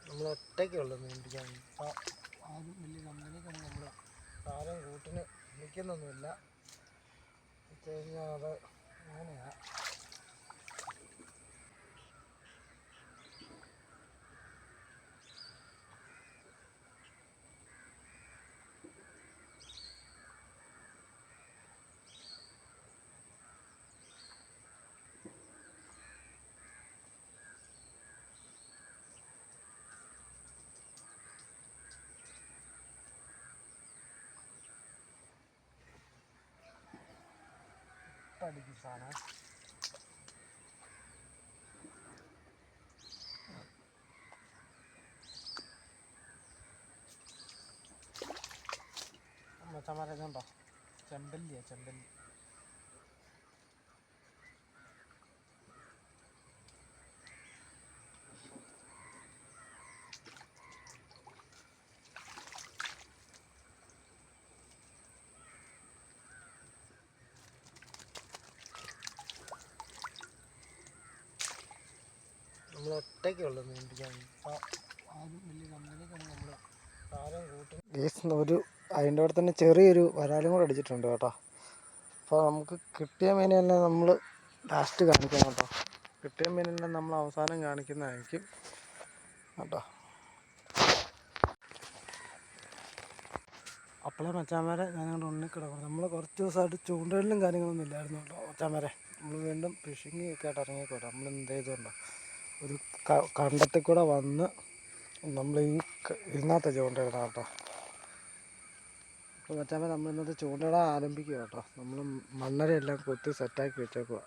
നമ്മൾ ഒറ്റയ്ക്കുള്ളൂ നീന്തിക്കാൻ. ഇപ്പോൾ ആരും വലിയ കമ്പനിക്കൊന്നും നമ്മൾ ആരും കൂട്ടിന് നിൽക്കുന്നൊന്നുമില്ല. വെച്ച് കഴിഞ്ഞാൽ അത് അങ്ങനെയാണ്. അടിക്കും സാധനം. മച്ചന്മാരെ ഇതുണ്ടോ, ചെമ്പല്ലിയാ, ചെമ്പല്ലി. നമ്മൾ ഒറ്റയ്ക്കുള്ളൂ നീന്തിക്കാൻ. ഇപ്പോൾ ആരും വലിയ കമ്പനിക്കൊന്നും നമ്മൾ ആരും കൂട്ടി ഒരു അതിൻ്റെ അവിടെ തന്നെ ചെറിയൊരു വരാലും കൂടെ അടിച്ചിട്ടുണ്ട് കേട്ടോ. അപ്പോൾ നമുക്ക് കിട്ടിയ മീനെല്ലാം നമ്മൾ ലാസ്റ്റ് കാണിക്കണം കേട്ടോ. കിട്ടിയ മീനെല്ലാം നമ്മൾ അവസാനം കാണിക്കുന്നതായിരിക്കും കേട്ടോ. അപ്പോളെ മച്ചാന്മാരെ ഞാനങ്ങോട്ട് ഉണ്ണിക്കിടക്കണം. നമ്മൾ കുറച്ച് ദിവസമായിട്ട് ചൂണ്ടലിലും കാര്യങ്ങളൊന്നും ഇല്ലായിരുന്നു കേട്ടോ മച്ചാന്മാരെ. നമ്മൾ വീണ്ടും ഫിഷിങ് ഒക്കെ ആയിട്ട് ഇറങ്ങിക്കോട്ടെ. നമ്മൾ എന്ത് ചെയ്തുകൊണ്ടോ ഒരു കണ്ടത്തിൽ കൂടെ വന്ന് നമ്മൾ ഇതിനകത്ത് ചൂണ്ടയിടണം കേട്ടോ. അപ്പോൾ മച്ചാന്മാരെ നമ്മൾ ഇന്നത്തെ ചൂണ്ടയിടാൻ ആരംഭിക്കുക കേട്ടോ. നമ്മൾ മണ്ണരയെല്ലാം കൊത്തി സെറ്റാക്കി വെച്ചേക്കുക.